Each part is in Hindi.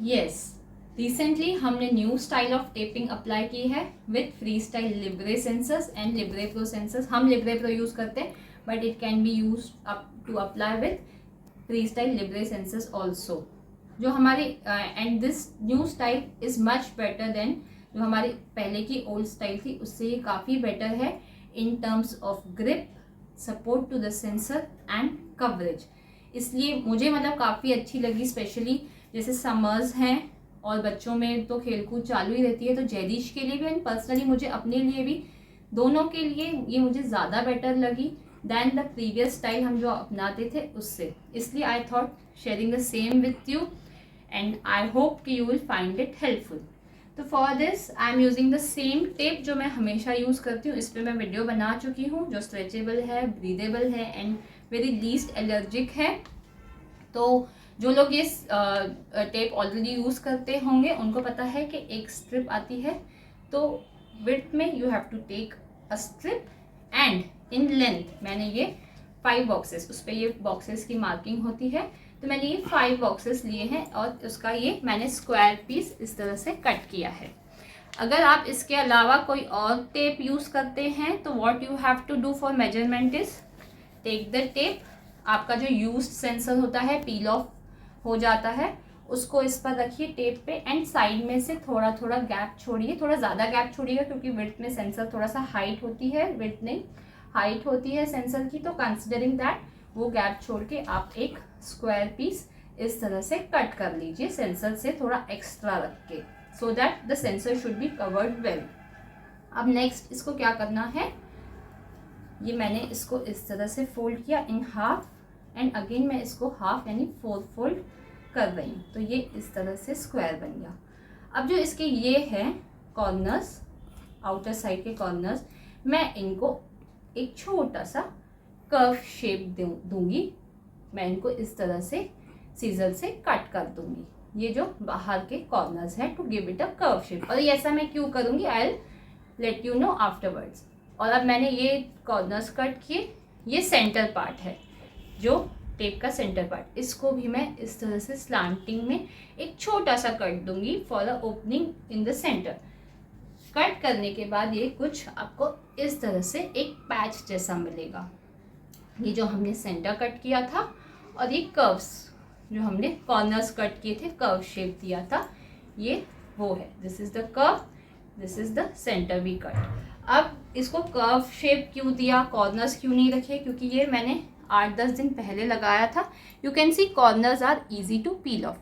यस, रिसेंटली हमने new style of taping apply की है with FreeStyle Libre sensors and Libre Pro sensors. हम लिब्रे प्रो यूज करते हैं but it can be use up to apply with FreeStyle Libre sensors also. जो हमारी and this new style is much better than जो हमारी पहले की ओल्ड स्टाइल थी, उससे ये काफ़ी बेटर है in terms of grip, support to the sensor and coverage. इसलिए मुझे मतलब काफ़ी अच्छी लगी, स्पेशली जैसे समर्स हैं और बच्चों में तो खेलकूद चालू ही रहती है, तो जैदिश के लिए भी एंड पर्सनली मुझे अपने लिए भी, दोनों के लिए ये मुझे ज़्यादा बेटर लगी दैन द प्रीवियस स्टाइल हम जो अपनाते थे उससे। इसलिए I thought sharing the same with you and I hope कि you will find it helpful. तो for this I am using the same tape जो मैं हमेशा यूज़ करती हूँ। इस पर मैं वीडियो बना चुकी हूँ, जो स्ट्रेचेबल है, ब्रीदेबल है एंड वेरी लीस्ट एलर्जिक है। तो जो लोग ये टेप ऑलरेडी यूज़ करते होंगे उनको पता है कि एक स्ट्रिप आती है, तो विड्थ में you have to take a strip and in length मैंने ये 5 बॉक्सेस, उस पर ये बॉक्सेस की मार्किंग होती है, तो मैंने ये 5 बॉक्सेस लिए हैं और उसका ये मैंने स्क्वायर पीस इस तरह से कट किया है। अगर आप इसके अलावा कोई और टेप यूज़ करते हैं तो what you have to do for measurement is take the tape, आपका जो यूज्ड सेंसर होता है पील ऑफ हो जाता है, उसको इस पर रखिए टेप पे एंड साइड में से थोड़ा थोड़ा गैप छोड़िए, थोड़ा ज़्यादा गैप छोड़िएगा क्योंकि विड्थ में सेंसर थोड़ा सा हाइट होती है, विड्थ नहीं हाइट होती है सेंसर की, तो कंसिडरिंग दैट वो गैप छोड़ के आप एक स्क्वायर पीस इस तरह से कट कर लीजिए सेंसर से थोड़ा एक्स्ट्रा रख के, so that the sensor should be covered well. अब नेक्स्ट इसको क्या करना है, ये मैंने इसको इस तरह से फोल्ड किया इन हाफ एंड अगेन मैं इसको हाफ यानी 4 फोल्ड कर रही हूँ, तो ये इस तरह से स्क्वायर बन गया। अब जो इसके ये है कॉर्नर्स, आउटर साइड के कॉर्नर्स, मैं इनको एक छोटा सा कर्व शेप दूंगी, मैं इनको इस तरह से सीजर से कट कर दूंगी, ये जो बाहर के कॉर्नर्स हैं, to give it a curve shape. और ये ऐसा मैं क्यों करूँगी, I will let you know afterwards. और अब मैंने ये कॉर्नर्स कट किए, ये सेंटर पार्ट है जो टेप का सेंटर पार्ट, इसको भी मैं इस तरह से स्लांटिंग में एक छोटा सा कट दूंगी for a opening in the centre. Cut करने के बाद ये कुछ आपको इस तरह से एक पैच जैसा मिलेगा, ये जो हमने सेंटर कट किया था और ये कर्व्स जो हमने कॉर्नर्स कट किए थे, कर्व शेप दिया था, ये वो है, this is the curve, this is the centre we cut. अब इसको कर्व शेप क्यों दिया, कॉर्नर्स क्यों नहीं रखे, क्योंकि ये मैंने 8-10 दिन पहले लगाया था। You can see corners are easy to peel off.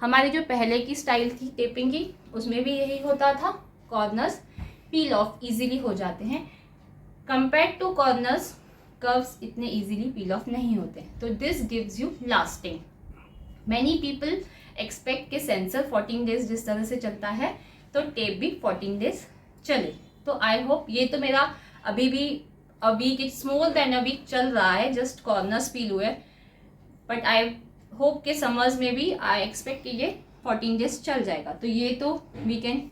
हमारी जो पहले की स्टाइल थी टेपिंग की उसमें भी यही होता था, कॉर्नर्स पील ऑफ इजीली हो जाते हैं, कंपेयर टू कॉर्नर्स कर्व्स इतने इजीली पील ऑफ नहीं होते, तो this gives you lasting. Many people expect के सेंसर 14 डेज जिस तरह से चलता है तो टेप भी 14 डेज चले। तो आई होप, ये तो मेरा अभी भी a week, it's more than a week चल रहा है, जस्ट कॉर्नर्स फील हुए, बट आई होप के समर्स में भी आई एक्सपेक्ट कि ये 14 डेज चल जाएगा, तो ये तो वी कैन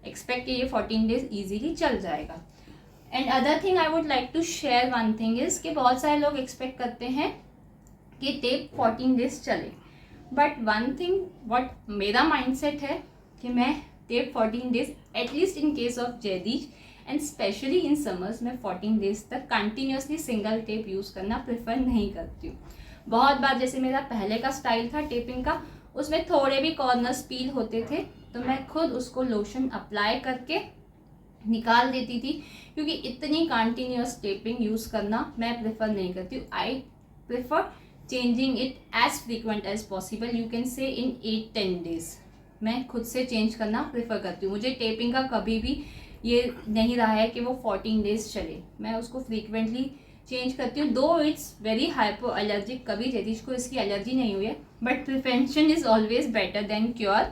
एक्सपेक्ट कि ये 14 डेज ईजीली चल जाएगा। And other thing I would like to share one thing is कि बहुत सारे लोग एक्सपेक्ट करते हैं कि टेप 14 डेज चले, बट वन थिंग व्हाट मेरा माइंडसेट है कि मैं tape 14 days at least in case of जयदीश एंड स्पेशली इन समर्स में 14 डेज तक कंटिन्यूसली सिंगल टेप यूज़ करना प्रेफर नहीं करती हूँ। बहुत बार जैसे मेरा पहले का स्टाइल था टेपिंग का, उसमें थोड़े भी कॉर्नर्स पील होते थे तो मैं खुद उसको लोशन अप्लाई करके निकाल देती थी, क्योंकि इतनी कंटिन्यूस टेपिंग यूज़ करना मैं प्रेफर नहीं करती हूँ। I prefer changing it as frequent as possible, you can say in 8-10 days मैं खुद से चेंज करना प्रेफर करती हूँ। मुझे टेपिंग का कभी भी ये नहीं रहा है कि वो 14 डेज चले, मैं उसको फ्रीक्वेंटली चेंज करती हूँ। दो इट्स वेरी हाइपो एलर्जिक, कभी जयदीश को इसकी एलर्जी नहीं हुई है, but prevention is always better than cure.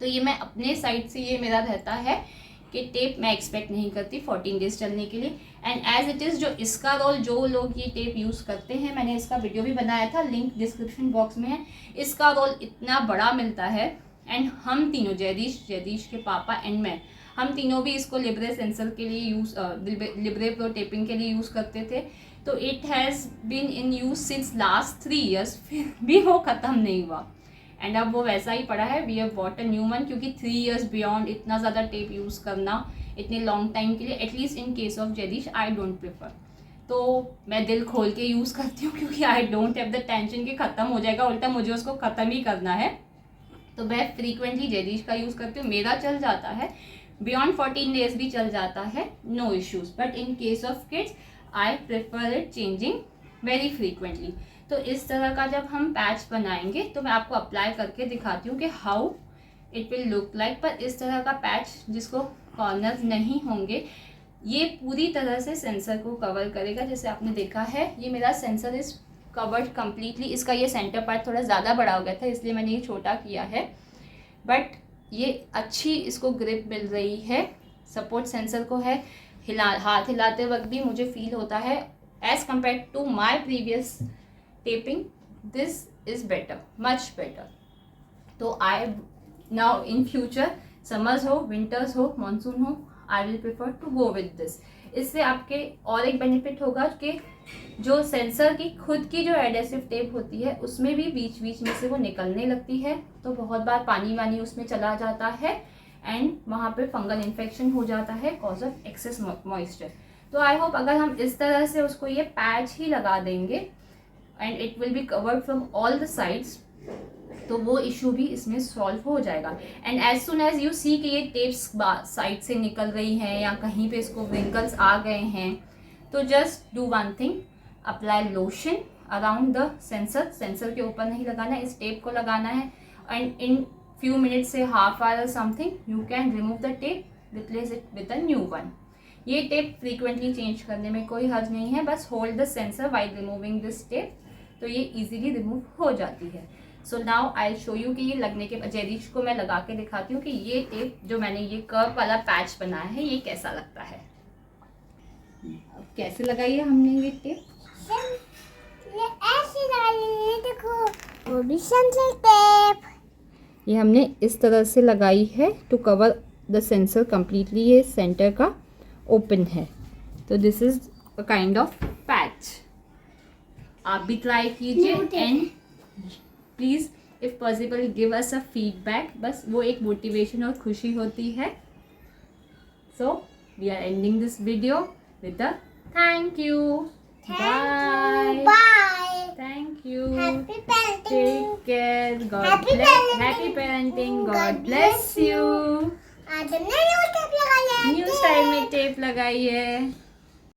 तो ये मैं अपने साइड से ये मेरा रहता है कि टेप मैं एक्सपेक्ट नहीं करती 14 डेज चलने के लिए। एंड एज इट इज़ जो इसका रोल, जो लोग ये टेप यूज़ करते हैं, मैंने इसका वीडियो भी बनाया था, लिंक डिस्क्रिप्शन बॉक्स में है, इसका रोल इतना बड़ा मिलता है। एंड हम तीनों, जयदीश के पापा एंड मैं, हम तीनों भी इसको लिब्रे सेंसर के लिए लिब्रे प्रो टेपिंग के लिए यूज़ करते थे, तो it has been in use since last 3 years, फिर भी वो ख़त्म नहीं हुआ। एंड अब वो वैसा ही पड़ा है. We have bought a new one, क्योंकि 3 years बियॉन्ड इतना ज़्यादा टेप यूज़ करना इतने लॉन्ग टाइम के लिए, एटलीस्ट इन केस ऑफ जैदिश, आई डोंट प्रेफर. तो मैं दिल खोल के यूज़ करती हूँ, क्योंकि I don't have the tension कि ख़त्म हो जाएगा, उल्टा मुझे उसको ख़त्म ही करना है. तो मैं फ्रीक्वेंटली जैदिश का यूज़ करती हूँ. मेरा चल जाता है, बियॉन्ड 14 days भी चल जाता है, no issues. But in case of kids I prefer it changing very frequently. तो इस तरह का जब हम पैच बनाएंगे तो मैं आपको अप्लाई करके दिखाती हूँ कि how it will look like. पर इस तरह का पैच जिसको कॉर्नर्स नहीं होंगे, ये पूरी तरह से सेंसर को कवर करेगा. जैसे आपने देखा है, ये मेरा सेंसर इज कवर्ड कम्प्लीटली. इसका ये सेंटर पार्ट थोड़ा ज़्यादा बड़ा हो गया था, इसलिए मैंने ये छोटा किया है. बट ये अच्छी इसको ग्रिप मिल रही है. सपोर्ट सेंसर को है, हाथ हिलाते वक्त भी मुझे फील होता है as compare to my previous taping, this is better, much better. तो I now in future, summers हो, विंटर्स हो, मानसून हो, I will prefer to go with this. इससे आपके और एक बेनिफिट होगा कि जो सेंसर की खुद की जो एडेसिव टेप होती है उसमें भी बीच बीच में से वो निकलने लगती है. तो बहुत बार पानी वानी उसमें चला जाता है एंड वहाँ पे फंगल इन्फेक्शन हो जाता है कॉज ऑफ एक्सेस मॉइस्चर. तो आई होप अगर हम इस तरह से उसको ये पैच ही लगा देंगे and it will be covered from all the sides, तो वो इशू भी इसमें सॉल्व हो जाएगा. And as soon as you see कि ये टेप्स साइड से निकल रही हैं या कहीं पे इसको विंकल्स आ गए हैं, तो just do one thing, apply lotion around the sensor. Sensor के ऊपर नहीं लगाना है, इस टेप को लगाना है. एंड इन फ्यू मिनट्स से half hour something you can remove the tape, replace it with a new one. ये टेप फ्रीक्वेंटली चेंज करने में कोई हर्ज नहीं है. बस hold the sensor while removing this tape, तो ये इजीली रिमूव हो जाती है. So now I show you कि ये लगने के बाद जैदिश को मैं लगा के दिखाती हूँ कि ये टेप जो मैंने ये कर्व वाला पैच बनाया है ये कैसा लगता है. अब कैसे लगाई है हमने ये टेप? ये ऐसे लगाई है, देखो वो भी सेंसर टेप. ये हमने इस तरह से लगाई है to cover the sensor completely. ये सेंटर का ओपन है, तो this is a kind of patch. आप भी ट्राई कीजिए and please if possible give us a feedback. बस वो एक मोटिवेशन और खुशी होती है. So we are ending this video with a thank you. Bye. Thank you. Happy parenting. Take care. God Happy bless. parenting. Happy parenting. God God bless bless you. आज हमने न्यू टेप लगाई है. न्यू स्टाइल में टेप लगाई है.